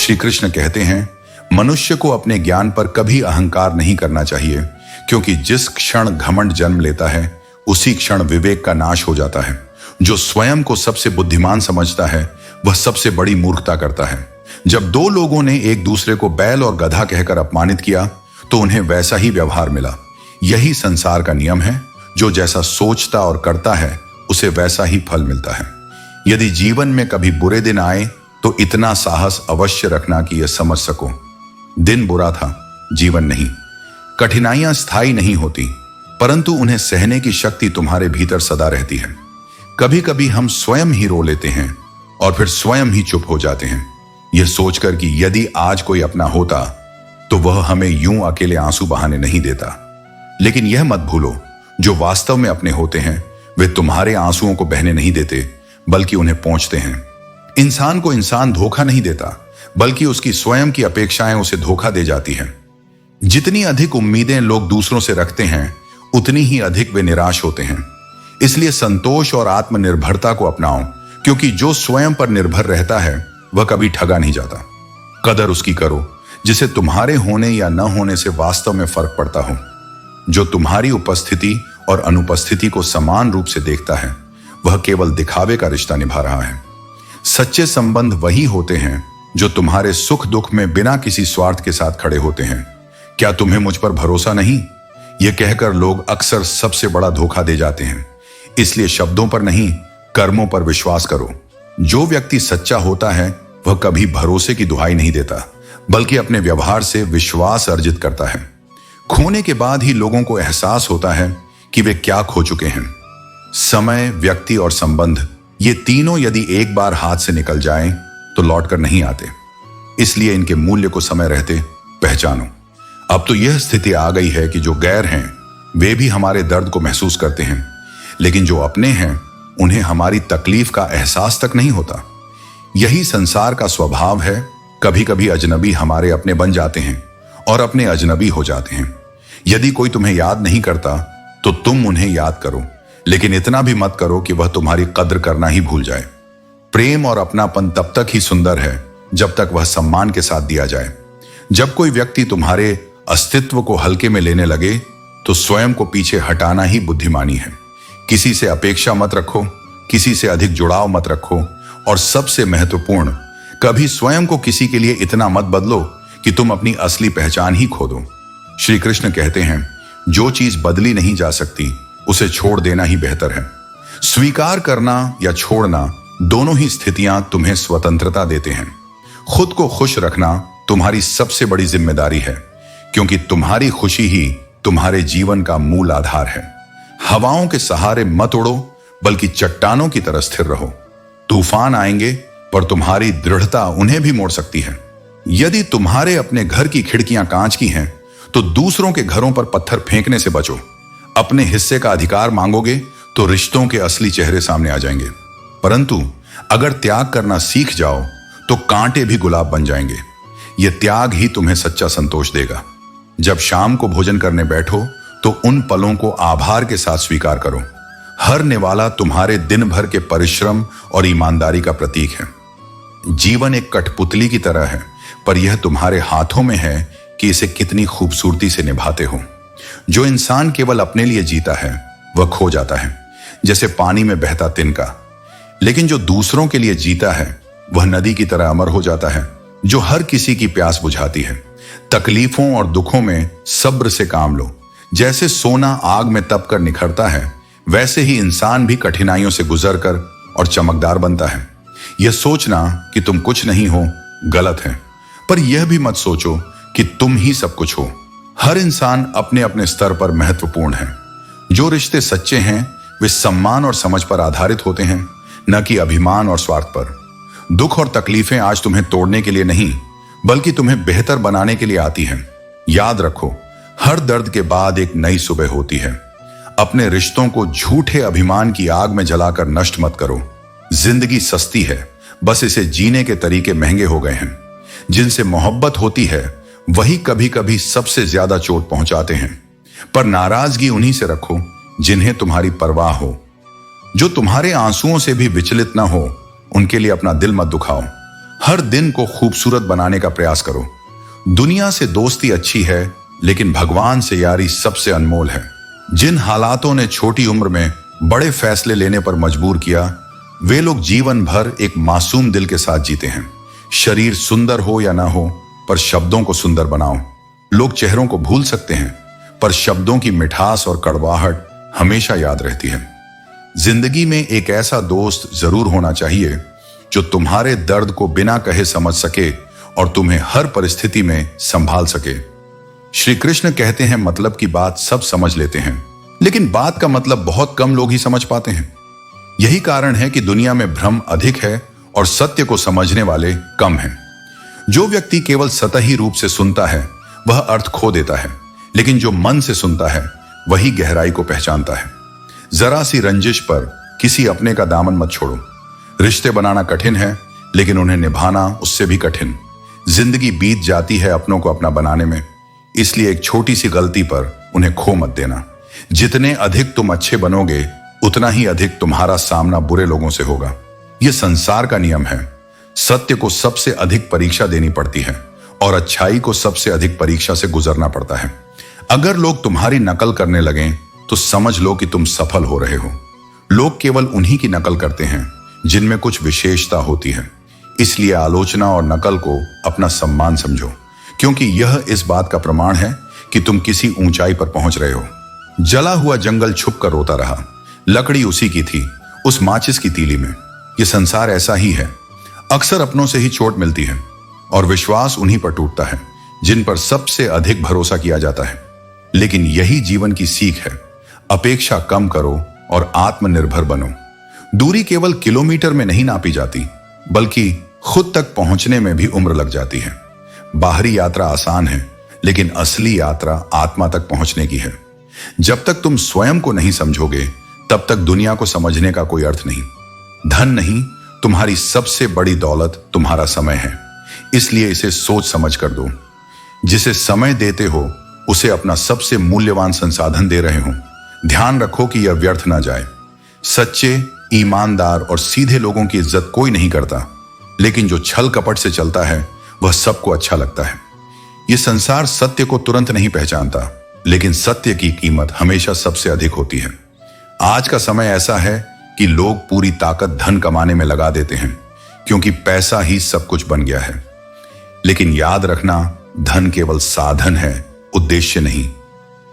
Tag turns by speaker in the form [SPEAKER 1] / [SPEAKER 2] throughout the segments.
[SPEAKER 1] श्री कृष्ण कहते हैं, मनुष्य को अपने ज्ञान पर कभी अहंकार नहीं करना चाहिए, क्योंकि जिस क्षण घमंड जन्म लेता है उसी क्षण विवेक का नाश हो जाता है। जो स्वयं को सबसे बुद्धिमान समझता है वह सबसे बड़ी मूर्खता करता है। जब दो लोगों ने एक दूसरे को बैल और गधा कहकर अपमानित किया तो उन्हें वैसा ही व्यवहार मिला। यही संसार का नियम है। जो जैसा सोचता और करता है उसे वैसा ही फल मिलता है। यदि जीवन में कभी बुरे दिन आए तो इतना साहस अवश्य रखना कि यह समझ सको, दिन बुरा था, जीवन नहीं। कठिनाइयां स्थायी नहीं होती, परंतु उन्हें सहने की शक्ति तुम्हारे भीतर सदा रहती है। कभी कभी हम स्वयं ही रो लेते हैं और फिर स्वयं ही चुप हो जाते हैं, यह सोचकर कि यदि आज कोई अपना होता तो वह हमें यूं अकेले आंसू बहाने नहीं देता। लेकिन यह मत भूलो, जो वास्तव में अपने होते हैं वे तुम्हारे आंसुओं को बहने नहीं देते, बल्कि उन्हें पोंछते हैं। इंसान को इंसान धोखा नहीं देता, बल्कि उसकी स्वयं की अपेक्षाएं उसे धोखा दे जाती हैं। जितनी अधिक उम्मीदें लोग दूसरों से रखते हैं उतनी ही अधिक वे निराश होते हैं। इसलिए संतोष और आत्मनिर्भरता को अपनाओ, क्योंकि जो स्वयं पर निर्भर रहता है वह कभी ठगा नहीं जाता। कदर उसकी करो जिसे तुम्हारे होने या न होने से वास्तव में फर्क पड़ता हो। जो तुम्हारी उपस्थिति और अनुपस्थिति को समान रूप से देखता है वह केवल दिखावे का रिश्ता निभा रहा है। सच्चे संबंध वही होते हैं जो तुम्हारे सुख दुख में बिना किसी स्वार्थ के साथ खड़े होते हैं। क्या तुम्हें मुझ पर भरोसा नहीं? यह कहकर लोग अक्सर सबसे बड़ा धोखा दे जाते हैं। इसलिए शब्दों पर नहीं, कर्मों पर विश्वास करो। जो व्यक्ति सच्चा होता है वह कभी भरोसे की दुहाई नहीं देता, बल्कि अपने व्यवहार से विश्वास अर्जित करता है। खोने के बाद ही लोगों को एहसास होता है कि वे क्या खो चुके हैं। समय, व्यक्ति और संबंध, ये तीनों यदि एक बार हाथ से निकल जाएं तो लौटकर नहीं आते। इसलिए इनके मूल्य को समय रहते पहचानो। अब तो यह स्थिति आ गई है कि जो गैर हैं वे भी हमारे दर्द को महसूस करते हैं, लेकिन जो अपने हैं उन्हें हमारी तकलीफ का एहसास तक नहीं होता। यही संसार का स्वभाव है। कभी कभी अजनबी हमारे अपने बन जाते हैं और अपने अजनबी हो जाते हैं। यदि कोई तुम्हें याद नहीं करता तो तुम उन्हें याद करो, लेकिन इतना भी मत करो कि वह तुम्हारी कद्र करना ही भूल जाए। प्रेम और अपनापन तब तक ही सुंदर है जब तक वह सम्मान के साथ दिया जाए। जब कोई व्यक्ति तुम्हारे अस्तित्व को हल्के में लेने लगे तो स्वयं को पीछे हटाना ही बुद्धिमानी है। किसी से अपेक्षा मत रखो, किसी से अधिक जुड़ाव मत रखो, और सबसे महत्वपूर्ण, कभी स्वयं को किसी के लिए इतना मत बदलो कि तुम अपनी असली पहचान ही खो दो। श्री कृष्ण कहते हैं, जो चीज बदली नहीं जा सकती उसे छोड़ देना ही बेहतर है। स्वीकार करना या छोड़ना, दोनों ही स्थितियां तुम्हें स्वतंत्रता देते हैं। खुद को खुश रखना तुम्हारी सबसे बड़ी जिम्मेदारी है, क्योंकि तुम्हारी खुशी ही तुम्हारे जीवन का मूल आधार है। हवाओं के सहारे मत उड़ो, बल्कि चट्टानों की तरह स्थिर रहो। तूफान आएंगे पर तुम्हारी दृढ़ता उन्हें भी मोड़ सकती है। यदि तुम्हारे अपने घर की खिड़कियां कांच की हैं तो दूसरों के घरों पर पत्थर फेंकने से बचो। अपने हिस्से का अधिकार मांगोगे तो रिश्तों के असली चेहरे सामने आ जाएंगे। परंतु अगर त्याग करना सीख जाओ तो कांटे भी गुलाब बन जाएंगे। यह त्याग ही तुम्हें सच्चा संतोष देगा। जब शाम को भोजन करने बैठो तो उन पलों को आभार के साथ स्वीकार करो। हर निवाला तुम्हारे दिन भर के परिश्रम और ईमानदारी का प्रतीक है। जीवन एक कठपुतली की तरह है, पर यह तुम्हारे हाथों में है कि इसे कितनी खूबसूरती से निभाते हो। जो इंसान केवल अपने लिए जीता है वह खो जाता है, जैसे पानी में बहता तिनका। लेकिन जो दूसरों के लिए जीता है वह नदी की तरह अमर हो जाता है, जो हर किसी की प्यास बुझाती है। तकलीफों और दुखों में सब्र से काम लो। जैसे सोना आग में तप कर निखरता है, वैसे ही इंसान भी कठिनाइयों से गुजरकर और चमकदार बनता है। यह सोचना कि तुम कुछ नहीं हो गलत है, पर यह भी मत सोचो कि तुम ही सब कुछ हो। हर इंसान अपने अपने स्तर पर महत्वपूर्ण है। जो रिश्ते सच्चे हैं वे सम्मान और समझ पर आधारित होते हैं, न कि अभिमान और स्वार्थ पर। दुख और तकलीफें आज तुम्हें तोड़ने के लिए नहीं, बल्कि तुम्हें बेहतर बनाने के लिए आती हैं। याद रखो, हर दर्द के बाद एक नई सुबह होती है। अपने रिश्तों को झूठे अभिमान की आग में जलाकर नष्ट मत करो। जिंदगी सस्ती है, बस इसे जीने के तरीके महंगे हो गए हैं। जिनसे मोहब्बत होती है वही कभी कभी सबसे ज्यादा चोट पहुंचाते हैं। पर नाराजगी उन्हीं से रखो जिन्हें तुम्हारी परवाह हो। जो तुम्हारे आंसुओं से भी विचलित ना हो, उनके लिए अपना दिल मत दुखाओ। हर दिन को खूबसूरत बनाने का प्रयास करो। दुनिया से दोस्ती अच्छी है, लेकिन भगवान से यारी सबसे अनमोल है। जिन हालातों ने छोटी उम्र में बड़े फैसले लेने पर मजबूर किया, वे लोग जीवन भर एक मासूम दिल के साथ जीते हैं। शरीर सुंदर हो या ना हो, पर शब्दों को सुंदर बनाओ। लोग चेहरों को भूल सकते हैं, पर शब्दों की मिठास और कड़वाहट हमेशा याद रहती है। जिंदगी में एक ऐसा दोस्त जरूर होना चाहिए जो तुम्हारे दर्द को बिना कहे समझ सके और तुम्हें हर परिस्थिति में संभाल सके। श्री कृष्ण कहते हैं, मतलब की बात सब समझ लेते हैं, लेकिन बात का मतलब बहुत कम लोग ही समझ पाते हैं। यही कारण है कि दुनिया में भ्रम अधिक है और सत्य को समझने वाले कम हैं। जो व्यक्ति केवल सतही रूप से सुनता है वह अर्थ खो देता है, लेकिन जो मन से सुनता है वही गहराई को पहचानता है। जरा सी रंजिश पर किसी अपने का दामन मत छोड़ो। रिश्ते बनाना कठिन है, लेकिन उन्हें निभाना उससे भी कठिन। जिंदगी बीत जाती है अपनों को अपना बनाने में, इसलिए एक छोटी सी गलती पर उन्हें खो मत देना। जितने अधिक तुम अच्छे बनोगे, उतना ही अधिक तुम्हारा सामना बुरे लोगों से होगा। यह संसार का नियम है। सत्य को सबसे अधिक परीक्षा देनी पड़ती है और अच्छाई को सबसे अधिक परीक्षा से गुजरना पड़ता है। अगर लोग तुम्हारी नकल करने लगें तो समझ लो कि तुम सफल हो रहे हो। लोग केवल उन्हीं की नकल करते हैं जिनमें कुछ विशेषता होती है। इसलिए आलोचना और नकल को अपना सम्मान समझो, क्योंकि यह इस बात का प्रमाण है कि तुम किसी ऊंचाई पर पहुंच रहे हो। जला हुआ जंगल छुप कर रोता रहा, लकड़ी उसी की थी, उस माचिस की तीली में। यह संसार ऐसा ही है। अक्सर अपनों से ही चोट मिलती है और विश्वास उन्हीं पर टूटता है जिन पर सबसे अधिक भरोसा किया जाता है। लेकिन यही जीवन की सीख है। अपेक्षा कम करो और आत्मनिर्भर बनो। दूरी केवल किलोमीटर में नहीं नापी जाती, बल्कि खुद तक पहुंचने में भी उम्र लग जाती है। बाहरी यात्रा आसान है, लेकिन असली यात्रा आत्मा तक पहुंचने की है। जब तक तुम स्वयं को नहीं समझोगे, तब तक दुनिया को समझने का कोई अर्थ नहीं। धन नहीं, तुम्हारी सबसे बड़ी दौलत तुम्हारा समय है, इसलिए इसे सोच समझ कर दो। जिसे समय देते हो उसे अपना सबसे मूल्यवान संसाधन दे रहे हो। ध्यान रखो कि यह व्यर्थ ना जाए। सच्चे, ईमानदार और सीधे लोगों की इज्जत कोई नहीं करता, लेकिन जो छल कपट से चलता है वह सबको अच्छा लगता है। यह संसार सत्य को तुरंत नहीं पहचानता, लेकिन सत्य की कीमत हमेशा सबसे अधिक होती है। आज का समय ऐसा है कि लोग पूरी ताकत धन कमाने में लगा देते हैं, क्योंकि पैसा ही सब कुछ बन गया है। लेकिन याद रखना, धन केवल साधन है, उद्देश्य नहीं।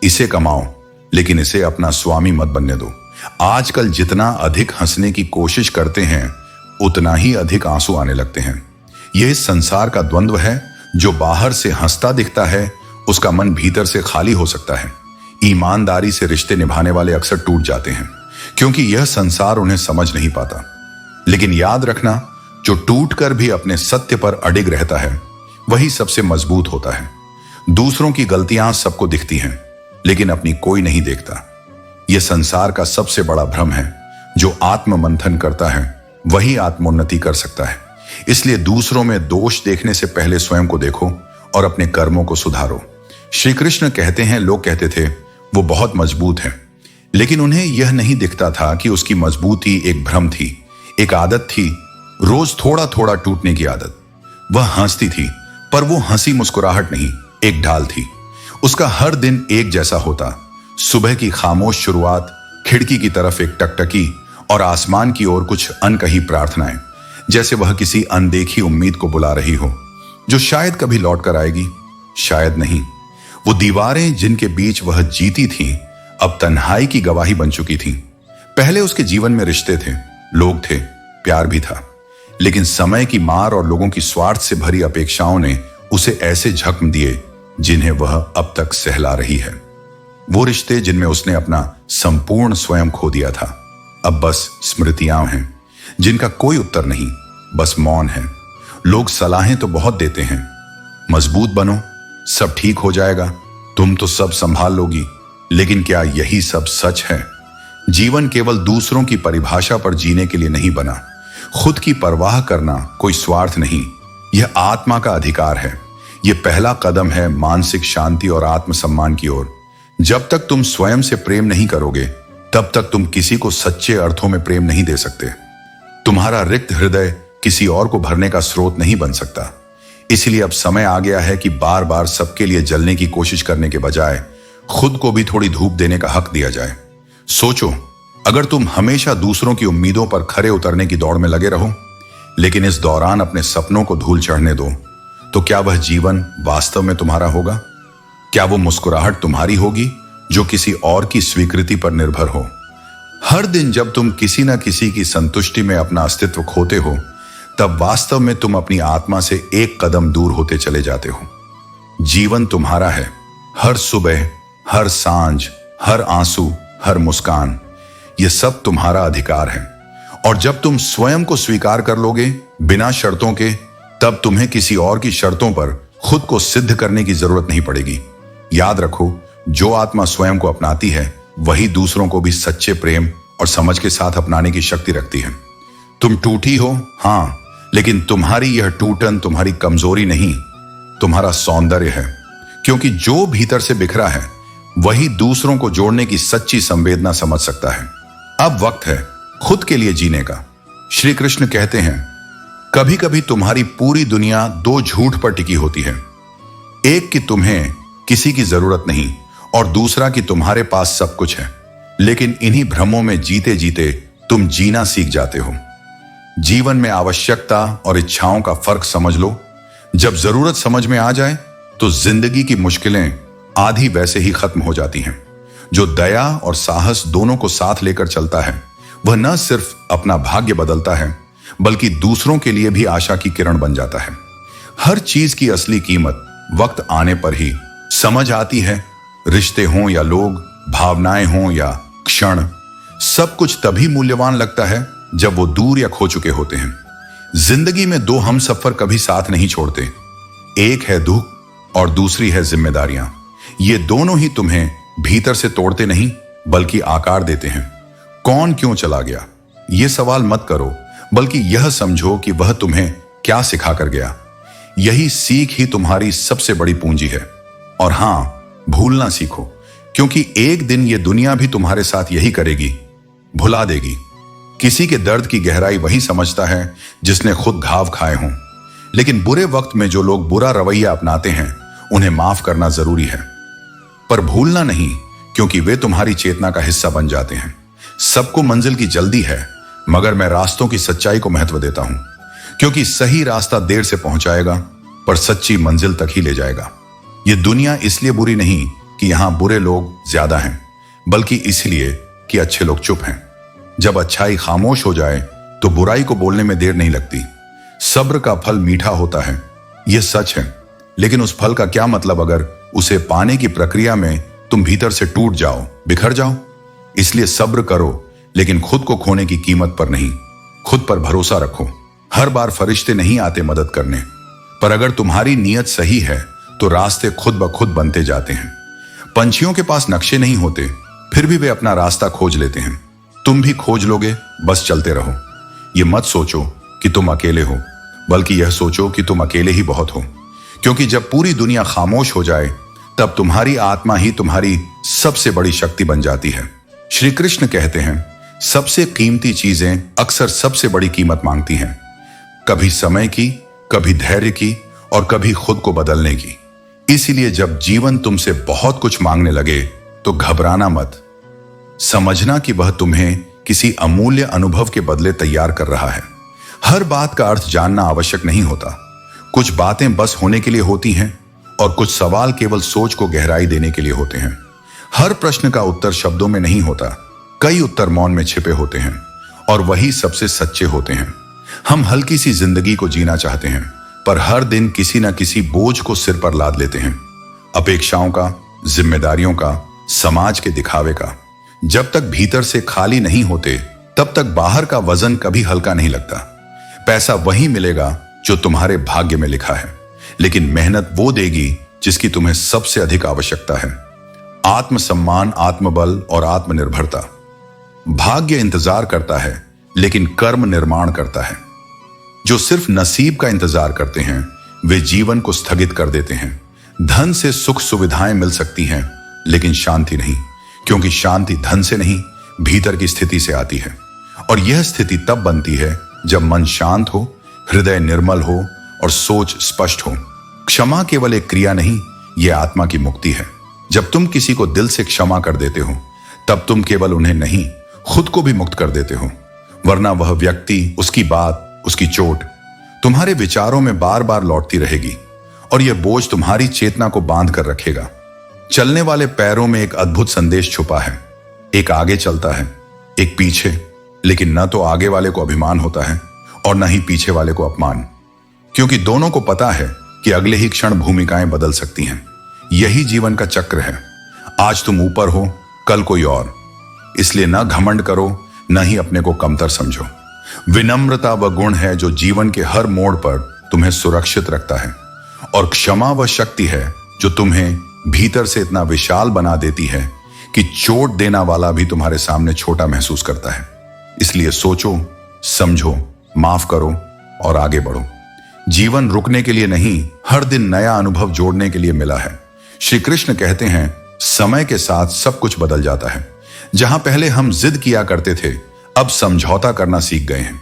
[SPEAKER 1] इसे कमाओ, लेकिन इसे अपना स्वामी मत बनने दो। आजकल जितना अधिक हंसने की कोशिश करते हैं, उतना ही अधिक आंसू आने लगते हैं। यह इस संसार का द्वंद्व है। जो बाहर से हंसता दिखता है, उसका मन भीतर से खाली हो सकता है। ईमानदारी से रिश्ते निभाने वाले अक्सर टूट जाते हैं, क्योंकि यह संसार उन्हें समझ नहीं पाता। लेकिन याद रखना, जो टूटकर भी अपने सत्य पर अडिग रहता है, वही सबसे मजबूत होता है। दूसरों की गलतियां सबको दिखती हैं, लेकिन अपनी कोई नहीं देखता। यह संसार का सबसे बड़ा भ्रम है। जो आत्म मंथन करता है वही आत्मोन्नति कर सकता है। इसलिए दूसरों में दोष देखने से पहले स्वयं को देखो और अपने कर्मों को सुधारो। श्री कृष्ण कहते हैं, लोग कहते थे वो बहुत मजबूत है, लेकिन उन्हें यह नहीं दिखता था कि उसकी मजबूती एक भ्रम थी, एक आदत थी, रोज थोड़ा थोड़ा टूटने की आदत। वह हंसती थी, पर वो हंसी मुस्कुराहट नहीं, एक ढाल थी। उसका हर दिन एक जैसा होता। सुबह की खामोश शुरुआत, खिड़की की तरफ एक टकटकी और आसमान की ओर कुछ अनकही प्रार्थनाएं, जैसे वह किसी अनदेखी उम्मीद को बुला रही हो, जो शायद कभी लौट कर आएगी, शायद नहीं। वो दीवारें जिनके बीच वह जीती थीं, अब तन्हाई की गवाही बन चुकी थीं। पहले उसके जीवन में रिश्ते थे, लोग थे, प्यार भी था, लेकिन समय की मार और लोगों की स्वार्थ से भरी अपेक्षाओं ने उसे ऐसे जख्म दिए जिन्हें वह अब तक सहला रही है। वो रिश्ते जिनमें उसने अपना संपूर्ण स्वयं खो दिया था, अब बस स्मृतियां हैं जिनका कोई उत्तर नहीं, बस मौन है। लोग सलाहें तो बहुत देते हैं, मजबूत बनो, सब ठीक हो जाएगा, तुम तो सब संभाल लोगी, लेकिन क्या यही सब सच है? जीवन केवल दूसरों की परिभाषा पर जीने के लिए नहीं बना। खुद की परवाह करना कोई स्वार्थ नहीं, यह आत्मा का अधिकार है। यह पहला कदम है मानसिक शांति और आत्मसम्मान की ओर। जब तक तुम स्वयं से प्रेम नहीं करोगे, तब तक तुम किसी को सच्चे अर्थों में प्रेम नहीं दे सकते। तुम्हारा रिक्त हृदय किसी और को भरने का स्रोत नहीं बन सकता। इसलिए अब समय आ गया है कि बार बार सबके लिए जलने की कोशिश करने के बजाय खुद को भी थोड़ी धूप देने का हक दिया जाए। सोचो, अगर तुम हमेशा दूसरों की उम्मीदों पर खरे उतरने की दौड़ में लगे रहो, लेकिन इस दौरान अपने सपनों को धूल चढ़ने दो, तो क्या वह जीवन वास्तव में तुम्हारा होगा? क्या वो मुस्कुराहट तुम्हारी होगी जो किसी और की स्वीकृति पर निर्भर हो? हर दिन जब तुम किसी न किसी की संतुष्टि में अपना अस्तित्व खोते हो, तब वास्तव में तुम अपनी आत्मा से एक कदम दूर होते चले जाते हो। जीवन तुम्हारा है। हर सुबह, हर सांझ, हर आंसू, हर मुस्कान, यह सब तुम्हारा अधिकार है। और जब तुम स्वयं को स्वीकार कर लोगे बिना शर्तों के, तब तुम्हें किसी और की शर्तों पर खुद को सिद्ध करने की जरूरत नहीं पड़ेगी। याद रखो, जो आत्मा स्वयं को अपनाती है वही दूसरों को भी सच्चे प्रेम और समझ के साथ अपनाने की शक्ति रखती है। तुम टूटी हो, हां, लेकिन तुम्हारी यह टूटन तुम्हारी कमजोरी नहीं, तुम्हारा सौंदर्य है। क्योंकि जो भीतर से बिखरा है वही दूसरों को जोड़ने की सच्ची संवेदना समझ सकता है। अब वक्त है खुद के लिए जीने का। श्री कृष्ण कहते हैं, कभी कभी तुम्हारी पूरी दुनिया दो झूठ पर टिकी होती है। एक कि तुम्हें किसी की जरूरत नहीं और दूसरा कि तुम्हारे पास सब कुछ है। लेकिन इन्हीं भ्रमों में जीते जीते तुम जीना सीख जाते हो। जीवन में आवश्यकता और इच्छाओं का फर्क समझ लो। जब जरूरत समझ में आ जाए तो जिंदगी की मुश्किलें आधी वैसे ही खत्म हो जाती हैं। जो दया और साहस दोनों को साथ लेकर चलता है वह न सिर्फ अपना भाग्य बदलता है बल्कि दूसरों के लिए भी आशा की किरण बन जाता है। हर चीज की असली कीमत वक्त आने पर ही समझ आती है। रिश्ते हों या लोग, भावनाएं हों या क्षण, सब कुछ तभी मूल्यवान लगता है जब वो दूर या खो चुके होते हैं। जिंदगी में दो हमसफर कभी साथ नहीं छोड़ते। एक है दुख और दूसरी है जिम्मेदारियां। ये दोनों ही तुम्हें भीतर से तोड़ते नहीं बल्कि आकार देते हैं। कौन क्यों चला गया, यह सवाल मत करो, बल्कि यह समझो कि वह तुम्हें क्या सिखा कर गया। यही सीख ही तुम्हारी सबसे बड़ी पूंजी है। और हां, भूलना सीखो, क्योंकि एक दिन यह दुनिया भी तुम्हारे साथ यही करेगी, भुला देगी। किसी के दर्द की गहराई वही समझता है जिसने खुद घाव खाए हों। लेकिन बुरे वक्त में जो लोग बुरा रवैया अपनाते हैं उन्हें माफ करना जरूरी है, पर भूलना नहीं, क्योंकि वे तुम्हारी चेतना का हिस्सा बन जाते हैं। सबको मंजिल की जल्दी है, मगर मैं रास्तों की सच्चाई को महत्व देता हूं, क्योंकि सही रास्ता देर से पहुंचाएगा पर सच्ची मंजिल तक ही ले जाएगा। यह दुनिया इसलिए बुरी नहीं कि यहां बुरे लोग ज्यादा हैं, बल्कि इसलिए कि अच्छे लोग चुप हैं। जब अच्छाई खामोश हो जाए तो बुराई को बोलने में देर नहीं लगती। सब्र का फल मीठा होता है, यह सच है, लेकिन उस फल का क्या मतलब अगर उसे पाने की प्रक्रिया में तुम भीतर से टूट जाओ, बिखर जाओ। इसलिए सब्र करो, लेकिन खुद को खोने की कीमत पर नहीं। खुद पर भरोसा रखो। हर बार फरिश्ते नहीं आते मदद करने, पर अगर तुम्हारी नीयत सही है तो रास्ते खुद ब खुद बनते जाते हैं। पंछियों के पास नक्शे नहीं होते, फिर भी वे अपना रास्ता खोज लेते हैं। तुम भी खोज लोगे, बस चलते रहो। ये मत सोचो कि तुम अकेले हो, बल्कि यह सोचो कि तुम अकेले ही बहुत हो। क्योंकि जब पूरी दुनिया खामोश हो जाए तब तुम्हारी आत्मा ही तुम्हारी सबसे बड़ी शक्ति बन जाती है। श्री कृष्ण कहते हैं, सबसे कीमती चीजें अक्सर सबसे बड़ी कीमत मांगती हैं, कभी समय की, कभी धैर्य की और कभी खुद को बदलने की। इसीलिए जब जीवन तुमसे बहुत कुछ मांगने लगे तो घबराना मत। समझना कि वह तुम्हें किसी अमूल्य अनुभव के बदले तैयार कर रहा है। हर बात का अर्थ जानना आवश्यक नहीं होता। कुछ बातें बस होने के लिए होती हैं और कुछ सवाल केवल सोच को गहराई देने के लिए होते हैं। हर प्रश्न का उत्तर शब्दों में नहीं होता, कई उत्तर मौन में छिपे होते हैं और वही सबसे सच्चे होते हैं। हम हल्की सी जिंदगी को जीना चाहते हैं, पर हर दिन किसी न किसी बोझ को सिर पर लाद लेते हैं। अपेक्षाओं का, जिम्मेदारियों का, समाज के दिखावे का। जब तक भीतर से खाली नहीं होते तब तक बाहर का वजन कभी हल्का नहीं लगता। पैसा वही मिलेगा जो तुम्हारे भाग्य में लिखा है, लेकिन मेहनत वो देगी जिसकी तुम्हें सबसे अधिक आवश्यकता है। आत्मसम्मान, आत्मबल और आत्मनिर्भरता। भाग्य इंतजार करता है, लेकिन कर्म निर्माण करता है। जो सिर्फ नसीब का इंतजार करते हैं वे जीवन को स्थगित कर देते हैं। धन से सुख सुविधाएं मिल सकती हैं, लेकिन शांति नहीं, क्योंकि शांति धन से नहीं, भीतर की स्थिति से आती है। और यह स्थिति तब बनती है जब मन शांत हो, हृदय निर्मल हो और सोच स्पष्ट हो। क्षमा केवल एक क्रिया नहीं, यह आत्मा की मुक्ति है। जब तुम किसी को दिल से क्षमा कर देते हो, तब तुम केवल उन्हें नहीं, खुद को भी मुक्त कर देते हो। वरना वह व्यक्ति, उसकी बात, उसकी चोट तुम्हारे विचारों में बार बार लौटती रहेगी और यह बोझ तुम्हारी चेतना को बांध कर रखेगा। चलने वाले पैरों में एक अद्भुत संदेश छुपा है। एक आगे चलता है, एक पीछे, लेकिन न तो आगे वाले को अभिमान होता है और न ही पीछे वाले को अपमान, क्योंकि दोनों को पता है कि अगले ही क्षण भूमिकाएं बदल सकती हैं। यही जीवन का चक्र है। आज तुम ऊपर हो, कल कोई और। इसलिए न घमंड करो, न ही अपने को कमतर समझो। विनम्रता वह गुण है जो जीवन के हर मोड़ पर तुम्हें सुरक्षित रखता है, और क्षमा वह शक्ति है जो तुम्हें भीतर से इतना विशाल बना देती है कि चोट देना वाला भी तुम्हारे सामने छोटा महसूस करता है। इसलिए सोचो, समझो, माफ करो और आगे बढ़ो। जीवन रुकने के लिए नहीं, हर दिन नया अनुभव जोड़ने के लिए मिला है। श्री कृष्ण कहते हैं, समय के साथ सब कुछ बदल जाता है। जहां पहले हम जिद किया करते थे, अब समझौता करना सीख गए हैं।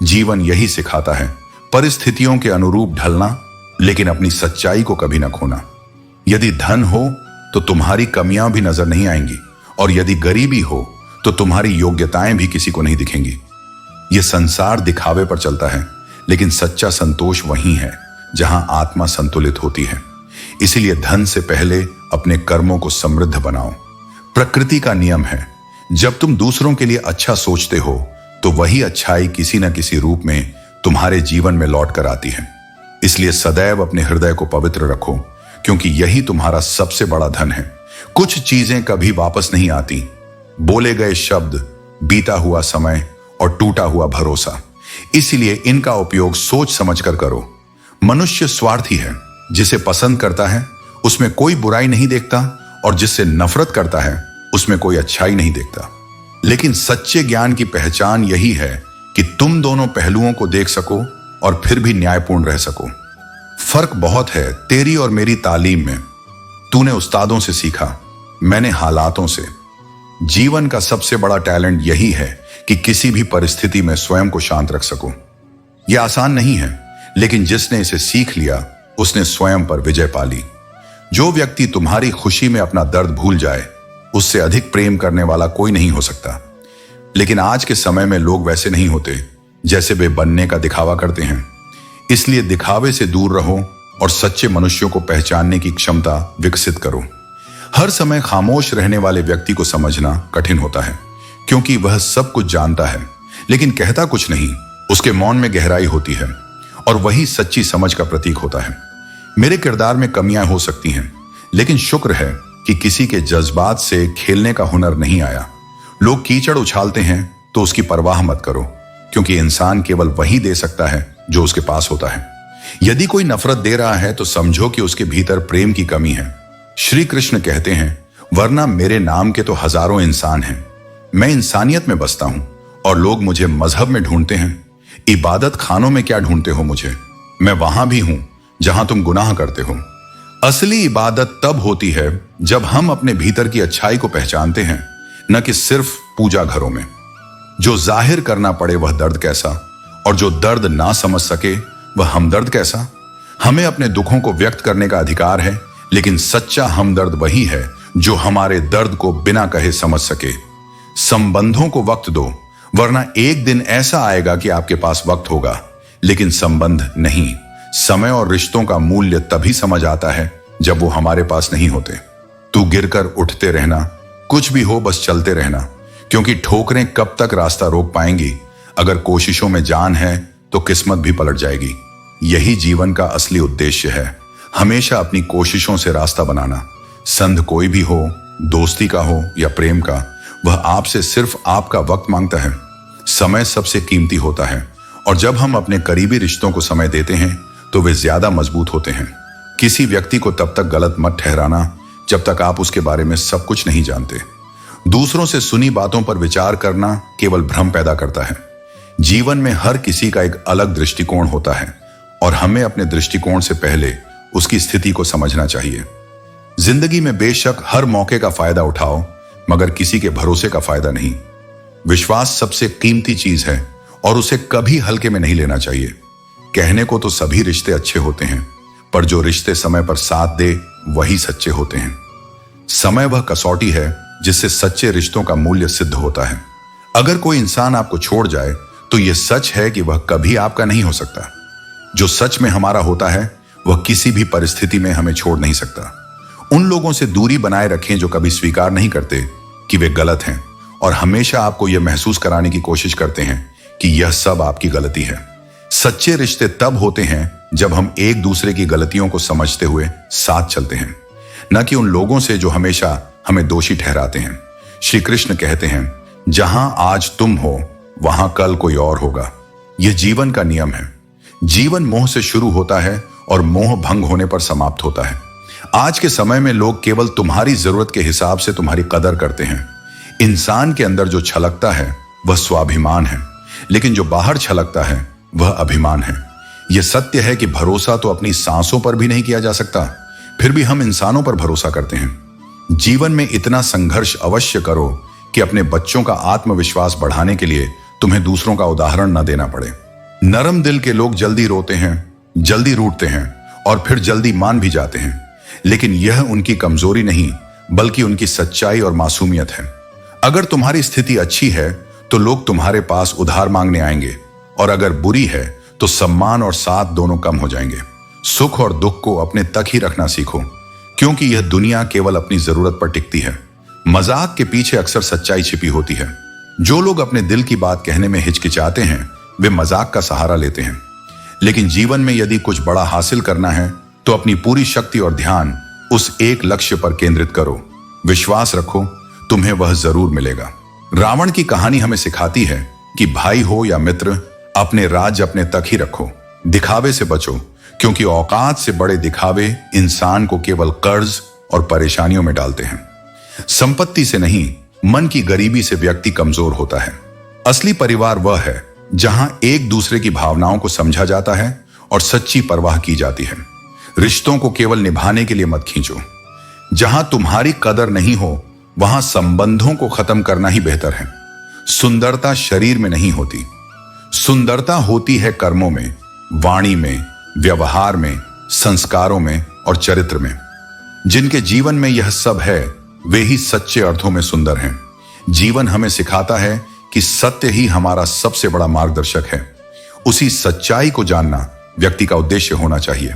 [SPEAKER 1] जीवन यही सिखाता है, परिस्थितियों के अनुरूप ढलना, लेकिन अपनी सच्चाई को कभी ना खोना। यदि धन हो तो तुम्हारी कमियां भी नजर नहीं आएंगी, और यदि गरीबी हो तो तुम्हारी योग्यताएं भी किसी को नहीं दिखेंगी। यह संसार दिखावे पर चलता है, लेकिन सच्चा संतोष वहीं है जहां आत्मा संतुलित होती है। इसीलिए धन से पहले अपने कर्मों को समृद्ध बनाओ। प्रकृति का नियम है, जब तुम दूसरों के लिए अच्छा सोचते हो तो वही अच्छाई किसी न किसी रूप में तुम्हारे जीवन में लौट कर आती है। इसलिए सदैव अपने हृदय को पवित्र रखो, क्योंकि यही तुम्हारा सबसे बड़ा धन है। कुछ चीजें कभी वापस नहीं आती, बोले गए शब्द, बीता हुआ समय और टूटा हुआ भरोसा। इसलिए इनका उपयोग सोच समझकर करो। मनुष्य स्वार्थी है, जिसे पसंद करता है उसमें कोई बुराई नहीं देखता, और जिससे नफरत करता है उसमें कोई अच्छाई नहीं देखता। लेकिन सच्चे ज्ञान की पहचान यही है कि तुम दोनों पहलुओं को देख सको और फिर भी न्यायपूर्ण रह सको। फर्क बहुत है तेरी और मेरी तालीम में। तूने उस्तादों से सीखा, मैंने हालातों से। जीवन का सबसे बड़ा टैलेंट यही है कि किसी भी परिस्थिति में स्वयं को शांत रख सको। यह आसान नहीं है, लेकिन जिसने इसे सीख लिया उसने स्वयं पर विजय पा ली। जो व्यक्ति तुम्हारी खुशी में अपना दर्द भूल जाए, उससे अधिक प्रेम करने वाला कोई नहीं हो सकता। लेकिन आज के समय में लोग वैसे नहीं होते जैसे वे बनने का दिखावा करते हैं। इसलिए दिखावे से दूर रहो और सच्चे मनुष्यों को पहचानने की क्षमता विकसित करो। हर समय खामोश रहने वाले व्यक्ति को समझना कठिन होता है, क्योंकि वह सब कुछ जानता है लेकिन कहता कुछ नहीं। उसके मौन में गहराई होती है, और वही सच्ची समझ का प्रतीक होता है। मेरे किरदार में कमियां हो सकती हैं, लेकिन शुक्र है कि किसी के जज्बात से खेलने का हुनर नहीं आया। लोग कीचड़ उछालते हैं तो उसकी परवाह मत करो, क्योंकि इंसान केवल वही दे सकता है जो उसके पास होता है। यदि कोई नफरत दे रहा है तो समझो कि उसके भीतर प्रेम की कमी है। श्री कृष्ण कहते हैं, वरना मेरे नाम के तो हजारों इंसान हैं। मैं इंसानियत में बसता हूं और लोग मुझे मजहब में ढूंढते हैं। इबादत खानों में क्या ढूंढते हो मुझे? मैं वहां भी हूं जहां तुम गुनाह करते हो। असली इबादत तब होती है जब हम अपने भीतर की अच्छाई को पहचानते हैं, न कि सिर्फ पूजा घरों में। जो जाहिर करना पड़े वह दर्द कैसा, और जो दर्द ना समझ सके वह हमदर्द कैसा। हमें अपने दुखों को व्यक्त करने का अधिकार है, लेकिन सच्चा हमदर्द वही है जो हमारे दर्द को बिना कहे समझ सके। संबंधों को वक्त दो, वरना एक दिन ऐसा आएगा कि आपके पास वक्त होगा लेकिन संबंध नहीं। समय और रिश्तों का मूल्य तभी समझ आता है जब वो हमारे पास नहीं होते। तू गिरकर उठते रहना, कुछ भी हो बस चलते रहना, क्योंकि ठोकरें कब तक रास्ता रोक पाएंगी। अगर कोशिशों में जान है तो किस्मत भी पलट जाएगी। यही जीवन का असली उद्देश्य है, हमेशा अपनी कोशिशों से रास्ता बनाना। संध कोई भी हो, दोस्ती का हो या प्रेम का, वह आपसे सिर्फ आपका वक्त मांगता है। समय सबसे कीमती होता है, और जब हम अपने करीबी रिश्तों को समय देते हैं तो वे ज्यादा मजबूत होते हैं। किसी व्यक्ति को तब तक गलत मत ठहराना जब तक आप उसके बारे में सब कुछ नहीं जानते। दूसरों से सुनी बातों पर विचार करना केवल भ्रम पैदा करता है। जीवन में हर किसी का एक अलग दृष्टिकोण होता है, और हमें अपने दृष्टिकोण से पहले उसकी स्थिति को समझना चाहिए। जिंदगी में बेशक हर मौके का फायदा उठाओ, मगर किसी के भरोसे का फायदा नहीं। विश्वास सबसे कीमती चीज है और उसे कभी हल्के में नहीं लेना चाहिए। कहने को तो सभी रिश्ते अच्छे होते हैं, पर जो रिश्ते समय पर साथ दे वही सच्चे होते हैं। समय वह कसौटी है जिससे सच्चे रिश्तों का मूल्य सिद्ध होता है। अगर कोई इंसान आपको छोड़ जाए तो यह सच है कि वह कभी आपका नहीं हो सकता। जो सच में हमारा होता है वह किसी भी परिस्थिति में हमें छोड़ नहीं सकता। उन लोगों से दूरी बनाए रखें जो कभी स्वीकार नहीं करते कि वे गलत हैं और हमेशा आपको यह महसूस कराने की कोशिश करते हैं कि यह सब आपकी गलती है। सच्चे रिश्ते तब होते हैं जब हम एक दूसरे की गलतियों को समझते हुए साथ चलते हैं, न कि उन लोगों से जो हमेशा हमें दोषी ठहराते हैं। श्री कृष्ण कहते हैं, जहां आज तुम हो वहां कल कोई और होगा। यह जीवन का नियम है। जीवन मोह से शुरू होता है और मोह भंग होने पर समाप्त होता है। आज के समय में लोग केवल तुम्हारी जरूरत के हिसाब से तुम्हारी कदर करते हैं। इंसान के अंदर जो छलकता है वह स्वाभिमान है, लेकिन जो बाहर छलकता है वह अभिमान है। यह सत्य है कि भरोसा तो अपनी सांसों पर भी नहीं किया जा सकता, फिर भी हम इंसानों पर भरोसा करते हैं। जीवन में इतना संघर्ष अवश्य करो कि अपने बच्चों का आत्मविश्वास बढ़ाने के लिए तुम्हें दूसरों का उदाहरण न देना पड़े। नरम दिल के लोग जल्दी रोते हैं, जल्दी रूठते हैं और फिर जल्दी मान भी जाते हैं, लेकिन यह उनकी कमजोरी नहीं बल्कि उनकी सच्चाई और मासूमियत है। अगर तुम्हारी स्थिति अच्छी है तो लोग तुम्हारे पास उधार मांगने आएंगे, और अगर बुरी है तो सम्मान और साथ दोनों कम हो जाएंगे। सुख और दुख को अपने तक ही रखना सीखो, क्योंकि यह दुनिया केवल अपनी जरूरत पर टिकती है। मजाक के पीछे अक्सर सच्चाई छिपी होती है। जो लोग अपने दिल की बात कहने में हिचकिचाते हैं वे मजाक का सहारा लेते हैं, लेकिन जीवन में यदि कुछ बड़ा हासिल करना है तो अपनी पूरी शक्ति और ध्यान उस एक लक्ष्य पर केंद्रित करो। विश्वास रखो, तुम्हें वह जरूर मिलेगा। रावण की कहानी हमें सिखाती है कि भाई हो या मित्र, अपने राज अपने तक ही रखो। दिखावे से बचो, क्योंकि औकात से बड़े दिखावे इंसान को केवल कर्ज और परेशानियों में डालते हैं। संपत्ति से नहीं, मन की गरीबी से व्यक्ति कमजोर होता है। असली परिवार वह है जहां एक दूसरे की भावनाओं को समझा जाता है और सच्ची परवाह की जाती है। रिश्तों को केवल निभाने के लिए मत खींचो। जहां तुम्हारी कदर नहीं हो वहां संबंधों को खत्म करना ही बेहतर है। सुंदरता शरीर में नहीं होती, सुंदरता होती है कर्मों में, वाणी में, व्यवहार में, संस्कारों में और चरित्र में। जिनके जीवन में यह सब है वे ही सच्चे अर्थों में सुंदर हैं। जीवन हमें सिखाता है कि सत्य ही हमारा सबसे बड़ा मार्गदर्शक है। उसी सच्चाई को जानना व्यक्ति का उद्देश्य होना चाहिए।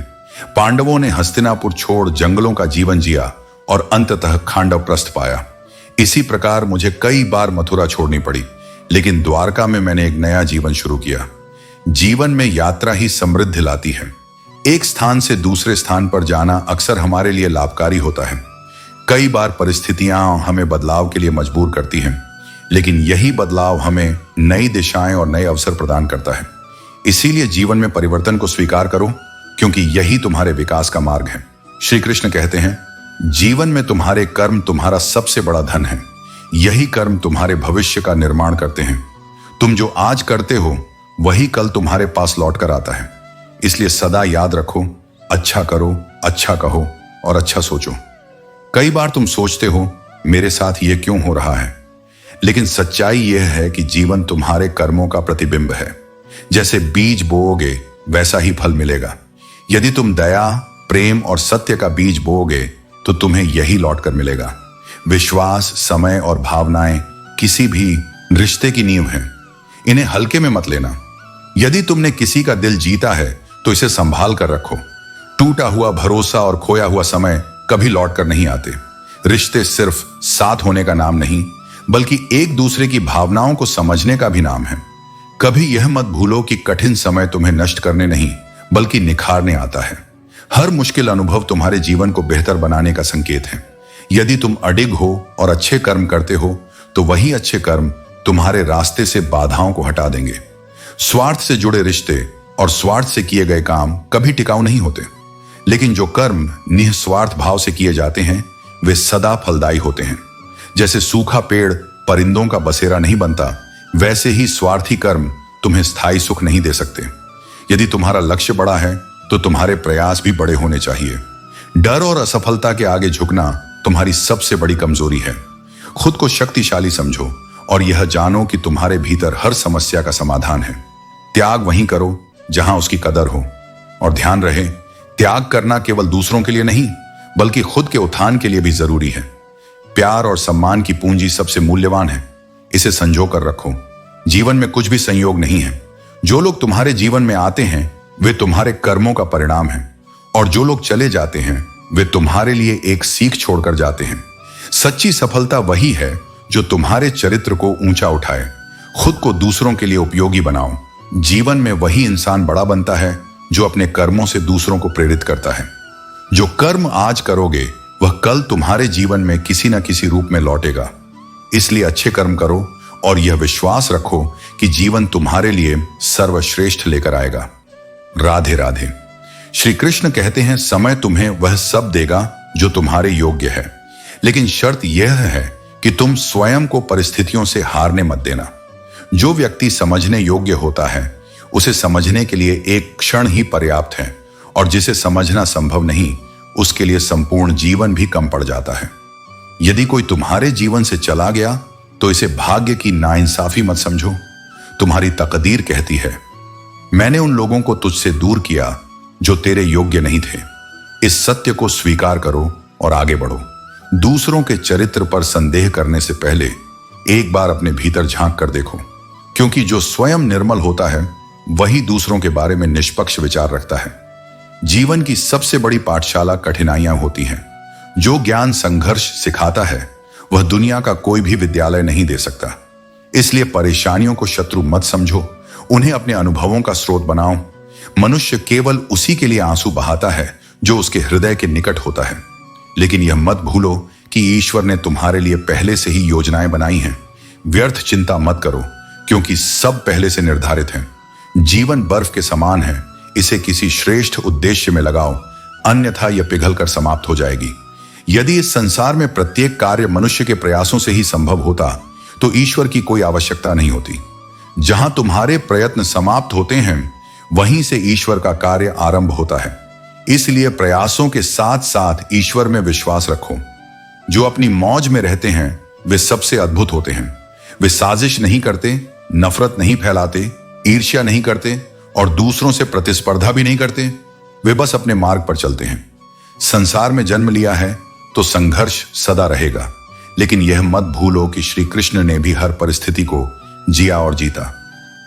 [SPEAKER 1] पांडवों ने हस्तिनापुर छोड़ जंगलों का जीवन जिया और अंततः खांडवप्रस्थ पाया। इसी प्रकार मुझे कई बार मथुरा छोड़नी पड़ी, लेकिन द्वारका में मैंने एक नया जीवन शुरू किया। जीवन में यात्रा ही समृद्धि लाती है। एक स्थान से दूसरे स्थान पर जाना अक्सर हमारे लिए लाभकारी होता है। कई बार परिस्थितियां हमें बदलाव के लिए मजबूर करती हैं, लेकिन यही बदलाव हमें नई दिशाएं और नए अवसर प्रदान करता है। इसीलिए जीवन में परिवर्तन को स्वीकार करो, क्योंकि यही तुम्हारे विकास का मार्ग है। श्री कृष्ण कहते हैं, जीवन में तुम्हारे कर्म तुम्हारा सबसे बड़ा धन है। यही कर्म तुम्हारे भविष्य का निर्माण करते हैं। तुम जो आज करते हो वही कल तुम्हारे पास लौट कर आता है। इसलिए सदा याद रखो, अच्छा करो, अच्छा कहो और अच्छा सोचो। कई बार तुम सोचते हो मेरे साथ ये क्यों हो रहा है, लेकिन सच्चाई यह है कि जीवन तुम्हारे कर्मों का प्रतिबिंब है। जैसे बीज बोओगे वैसा ही फल मिलेगा। यदि तुम दया, प्रेम और सत्य का बीज बोओगे तो तुम्हें यही लौटकर मिलेगा। विश्वास, समय और भावनाएं किसी भी रिश्ते की नींव हैं। इन्हें हल्के में मत लेना। यदि तुमने किसी का दिल जीता है तो इसे संभाल कर रखो। टूटा हुआ भरोसा और खोया हुआ समय कभी लौट कर नहीं आते। रिश्ते सिर्फ साथ होने का नाम नहीं, बल्कि एक दूसरे की भावनाओं को समझने का भी नाम है। कभी यह मत भूलो कि कठिन समय तुम्हें नष्ट करने नहीं बल्कि निखारने आता है। हर मुश्किल अनुभव तुम्हारे जीवन को बेहतर बनाने का संकेत है। यदि तुम अडिग हो और अच्छे कर्म करते हो तो वही अच्छे कर्म तुम्हारे रास्ते से बाधाओं को हटा देंगे। स्वार्थ से जुड़े रिश्ते और स्वार्थ से किए गए काम कभी टिकाऊ नहीं होते, लेकिन जो कर्म निस्वार्थ भाव से किए जाते हैं वे सदा फलदायी होते हैं। जैसे सूखा पेड़ परिंदों का बसेरा नहीं बनता, वैसे ही स्वार्थी कर्म तुम्हें स्थायी सुख नहीं दे सकते। यदि तुम्हारा लक्ष्य बड़ा है तो तुम्हारे प्रयास भी बड़े होने चाहिए। डर और असफलता के आगे झुकना तुम्हारी सबसे बड़ी कमजोरी है। खुद को शक्तिशाली समझो और यह जानो कि तुम्हारे भीतर हर समस्या का समाधान है। त्याग वहीं करो जहां उसकी कदर हो। और ध्यान रहे, त्याग करना केवल दूसरों के लिए नहीं बल्कि खुद के उत्थान के लिए भी जरूरी है। प्यार और सम्मान की पूंजी सबसे मूल्यवान है, इसे संजो कर रखो। जीवन में कुछ भी संयोग नहीं है। जो लोग तुम्हारे जीवन में आते हैं वे तुम्हारे कर्मों का परिणाम है, और जो लोग चले जाते हैं वे तुम्हारे लिए एक सीख छोड़कर जाते हैं। सच्ची सफलता वही है जो तुम्हारे चरित्र को ऊंचा उठाए, खुद को दूसरों के लिए उपयोगी बनाओ। जीवन में वही इंसान बड़ा बनता है जो अपने कर्मों से दूसरों को प्रेरित करता है। जो कर्म आज करोगे वह कल तुम्हारे जीवन में किसी न किसी रूप में लौटेगा। इसलिए अच्छे कर्म करो और यह विश्वास रखो कि जीवन तुम्हारे लिए सर्वश्रेष्ठ लेकर आएगा। राधे राधे। श्री कृष्ण कहते हैं, समय तुम्हें वह सब देगा जो तुम्हारे योग्य है, लेकिन शर्त यह है कि तुम स्वयं को परिस्थितियों से हारने मत देना। जो व्यक्ति समझने योग्य होता है उसे समझने के लिए एक क्षण ही पर्याप्त है, और जिसे समझना संभव नहीं उसके लिए संपूर्ण जीवन भी कम पड़ जाता है। यदि कोई तुम्हारे जीवन से चला गया तो इसे भाग्य की नाइंसाफी मत समझो। तुम्हारी तकदीर कहती है, मैंने उन लोगों को तुझसे दूर किया जो तेरे योग्य नहीं थे। इस सत्य को स्वीकार करो और आगे बढ़ो। दूसरों के चरित्र पर संदेह करने से पहले एक बार अपने भीतर झांक कर देखो, क्योंकि जो स्वयं निर्मल होता है वही दूसरों के बारे में निष्पक्ष विचार रखता है। जीवन की सबसे बड़ी पाठशाला कठिनाइयां होती हैं। जो ज्ञान संघर्ष सिखाता है वह दुनिया का कोई भी विद्यालय नहीं दे सकता। इसलिए परेशानियों को शत्रु मत समझो, उन्हें अपने अनुभवों का स्रोत बनाओ। मनुष्य केवल उसी के लिए आंसू बहाता है जो उसके हृदय के निकट होता है। लेकिन यह मत भूलो कि ईश्वर ने तुम्हारे लिए पहले से ही योजनाएं बनाई हैं। व्यर्थ चिंता मत करो, क्योंकि सब पहले से निर्धारित है। जीवन बर्फ के समान है, इसे किसी श्रेष्ठ उद्देश्य में लगाओ, अन्यथा यह पिघलकर समाप्त हो जाएगी। यदि इस संसार में प्रत्येक कार्य मनुष्य के प्रयासों से ही संभव होता तो ईश्वर की कोई आवश्यकता नहीं होती। जहां तुम्हारे प्रयत्न समाप्त होते हैं वहीं से ईश्वर का कार्य आरंभ होता है। इसलिए प्रयासों के साथ साथ ईश्वर में विश्वास रखो। जो अपनी मौज में रहते हैं वे सबसे अद्भुत होते हैं। वे साजिश नहीं करते, नफरत नहीं फैलाते, ईर्ष्या नहीं करते और दूसरों से प्रतिस्पर्धा भी नहीं करते। वे बस अपने मार्ग पर चलते हैं। संसार में जन्म लिया है तो संघर्ष सदा रहेगा, लेकिन यह मत भूलो कि श्री कृष्ण ने भी हर परिस्थिति को जिया और जीता।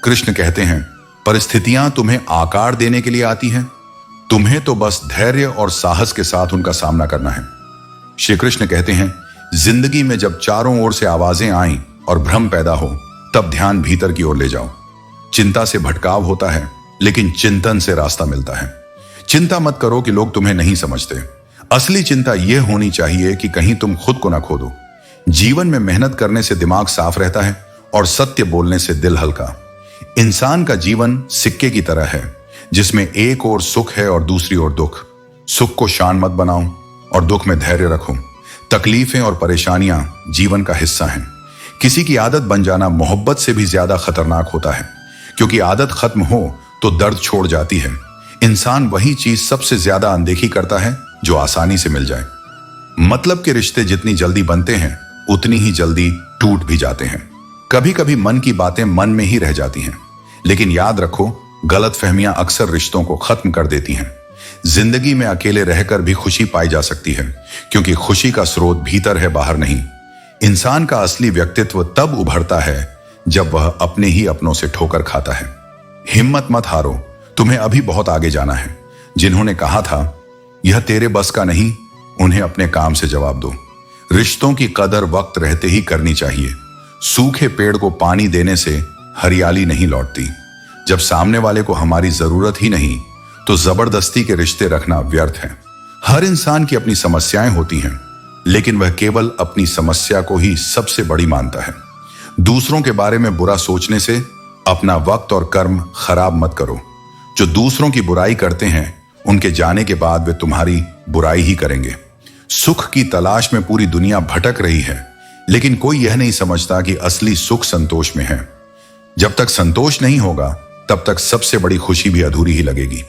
[SPEAKER 1] कृष्ण कहते हैं, परिस्थितियां तुम्हें आकार देने के लिए आती हैं, तुम्हें तो बस धैर्य और साहस के साथ उनका सामना करना है। श्री कृष्ण कहते हैं, जिंदगी में जब चारों ओर से आवाजें आईं और भ्रम पैदा हो तब ध्यान भीतर की ओर ले जाओ। चिंता से भटकाव होता है, लेकिन चिंतन से रास्ता मिलता है। चिंता मत करो कि लोग तुम्हें नहीं समझते। असली चिंता यह होनी चाहिए कि कहीं तुम खुद को ना खो दो। जीवन में मेहनत करने से दिमाग साफ रहता है और सत्य बोलने से दिल हल्का। इंसान का जीवन सिक्के की तरह है, जिसमें एक ओर सुख है और दूसरी ओर दुख। सुख को शान मत बनाओ और दुख में धैर्य रखो। तकलीफें और परेशानियां जीवन का हिस्सा हैं। किसी की आदत बन जाना मोहब्बत से भी ज्यादा खतरनाक होता है, क्योंकि आदत खत्म हो तो दर्द छोड़ जाती है। इंसान वही चीज सबसे ज्यादा अनदेखी करता है जो आसानी से मिल जाए। मतलब के रिश्ते जितनी जल्दी बनते हैं उतनी ही जल्दी टूट भी जाते हैं। कभी कभी मन की बातें मन में ही रह जाती हैं, लेकिन याद रखो, गलतफहमियां अक्सर रिश्तों को खत्म कर देती हैं। जिंदगी में अकेले रहकर भी खुशी पाई जा सकती है, क्योंकि खुशी का स्रोत भीतर है, बाहर नहीं। इंसान का असली व्यक्तित्व तब उभरता है जब वह अपने ही अपनों से ठोकर खाता है। हिम्मत मत हारो, तुम्हें अभी बहुत आगे जाना है। जिन्होंने कहा था यह तेरे बस का नहीं, उन्हें अपने काम से जवाब दो। रिश्तों की कदर वक्त रहते ही करनी चाहिए। सूखे पेड़ को पानी देने से हरियाली नहीं लौटती। जब सामने वाले को हमारी जरूरत ही नहीं तो जबरदस्ती के रिश्ते रखना व्यर्थ है। हर इंसान की अपनी समस्याएं होती हैं, लेकिन वह केवल अपनी समस्या को ही सबसे बड़ी मानता है। दूसरों के बारे में बुरा सोचने से अपना वक्त और कर्म खराब मत करो। जो दूसरों की बुराई करते हैं उनके जाने के बाद वे तुम्हारी बुराई ही करेंगे। सुख की तलाश में पूरी दुनिया भटक रही है, लेकिन कोई यह नहीं समझता कि असली सुख संतोष में है। जब तक संतोष नहीं होगा तब तक सबसे बड़ी खुशी भी अधूरी ही लगेगी।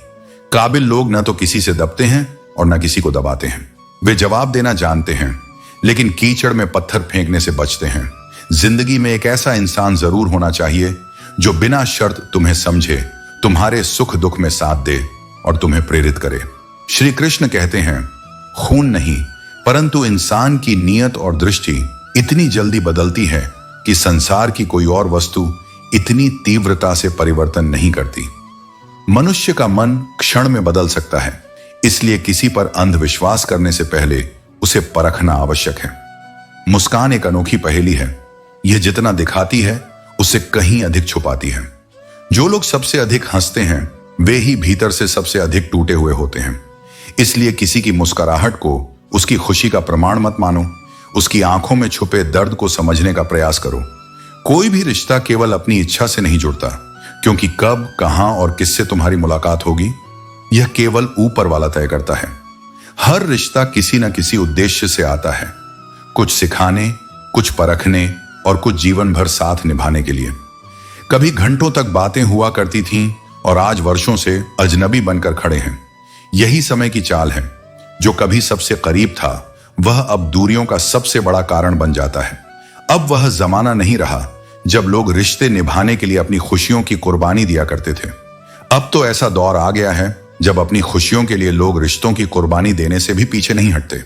[SPEAKER 1] काबिल लोग न तो किसी से दबते हैं और न किसी को दबाते हैं। वे जवाब देना जानते हैं, लेकिन कीचड़ में पत्थर फेंकने से बचते हैं। जिंदगी में एक ऐसा इंसान जरूर होना चाहिए जो बिना शर्त तुम्हें समझे, तुम्हारे सुख दुख में साथ दे और तुम्हें प्रेरित करे। श्री कृष्ण कहते हैं, खून नहीं परंतु इंसान की नीयत और दृष्टि इतनी जल्दी बदलती है कि संसार की कोई और वस्तु इतनी तीव्रता से परिवर्तन नहीं करती। मनुष्य का मन क्षण में बदल सकता है, इसलिए किसी पर अंधविश्वास करने से पहले उसे परखना आवश्यक है। मुस्कान एक अनोखी पहेली है। यह जितना दिखाती है उससे कहीं अधिक छुपाती है। जो लोग सबसे अधिक हंसते हैं वे ही भीतर से सबसे अधिक टूटे हुए होते हैं। इसलिए किसी की मुस्कुराहट को उसकी खुशी का प्रमाण मत मानो, उसकी आंखों में छुपे दर्द को समझने का प्रयास करो। कोई भी रिश्ता केवल अपनी इच्छा से नहीं जुड़ता, क्योंकि कब, कहां और किससे तुम्हारी मुलाकात होगी यह केवल ऊपर वाला तय करता है। हर रिश्ता किसी न किसी उद्देश्य से आता है, कुछ सिखाने, कुछ परखने और कुछ जीवन भर साथ निभाने के लिए। कभी घंटों तक बातें हुआ करती थीं और आज वर्षों से अजनबी बनकर खड़े हैं। यही समय की चाल है। जो कभी सबसे करीब था वह अब दूरियों का सबसे बड़ा कारण बन जाता है। अब वह जमाना नहीं रहा जब लोग रिश्ते निभाने के लिए अपनी खुशियों की कुर्बानी दिया करते थे। अब तो ऐसा दौर आ गया है जब अपनी खुशियों के लिए लोग रिश्तों की कुर्बानी देने से भी पीछे नहीं हटते।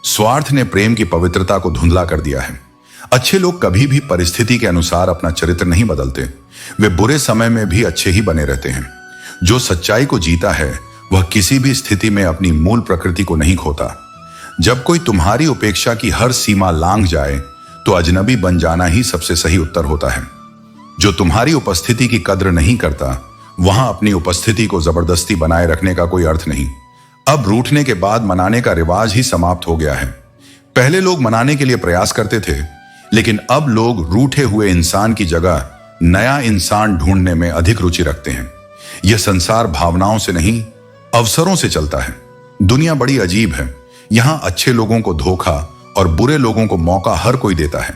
[SPEAKER 1] स्वार्थ ने प्रेम की पवित्रता को धुंधला कर दिया है। अच्छे लोग कभी भी परिस्थिति के अनुसार अपना चरित्र नहीं बदलते। वे बुरे समय में भी अच्छे ही बने रहते हैं। जो सच्चाई को जीता है वह किसी भी स्थिति में अपनी मूल प्रकृति को नहीं खोता। जब कोई तुम्हारी उपेक्षा की हर सीमा लांघ जाए तो अजनबी बन जाना ही सबसे सही उत्तर होता है। जो तुम्हारी उपस्थिति की कद्र नहीं करता वहां अपनी उपस्थिति को जबरदस्ती बनाए रखने का कोई अर्थ नहीं। अब रूठने के बाद मनाने का रिवाज ही समाप्त हो गया है। पहले लोग मनाने के लिए प्रयास करते थे, लेकिन अब लोग रूठे हुए इंसान की जगह नया इंसान ढूंढने में अधिक रुचि रखते हैं। यह संसार भावनाओं से नहीं अवसरों से चलता है। दुनिया बड़ी अजीब है। यहां अच्छे लोगों को धोखा और बुरे लोगों को मौका हर कोई देता है।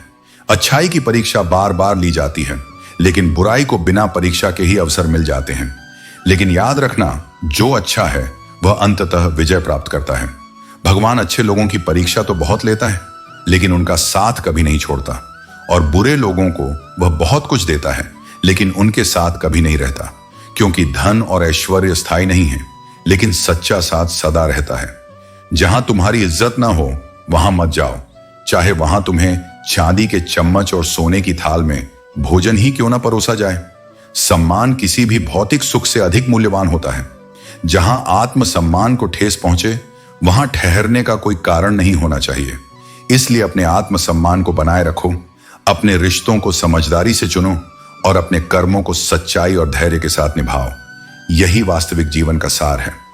[SPEAKER 1] अच्छाई की परीक्षा बार बार ली जाती है, लेकिन बुराई को बिना परीक्षा के ही अवसर मिल जाते हैं। लेकिन याद रखना, जो अच्छा है वह अंततः विजय प्राप्त करता है। भगवान अच्छे लोगों की परीक्षा तो बहुत लेता है, लेकिन उनका साथ कभी नहीं छोड़ता। और बुरे लोगों को वह बहुत कुछ देता है, लेकिन उनके साथ कभी नहीं रहता। क्योंकि धन और ऐश्वर्य स्थायी नहीं है, लेकिन सच्चा साथ सदा रहता है। जहां तुम्हारी इज्जत ना हो वहां मत जाओ, चाहे वहां तुम्हें चांदी के चम्मच और सोने की थाल में भोजन ही क्यों ना परोसा जाए। सम्मान किसी भी भौतिक सुख से अधिक मूल्यवान होता है। जहां आत्म सम्मान को ठेस पहुंचे वहां ठहरने का कोई कारण नहीं होना चाहिए। इसलिए अपने आत्म सम्मान को बनाए रखो, अपने रिश्तों को समझदारी से चुनो और अपने कर्मों को सच्चाई और धैर्य के साथ निभाओ। यही वास्तविक जीवन का सार है।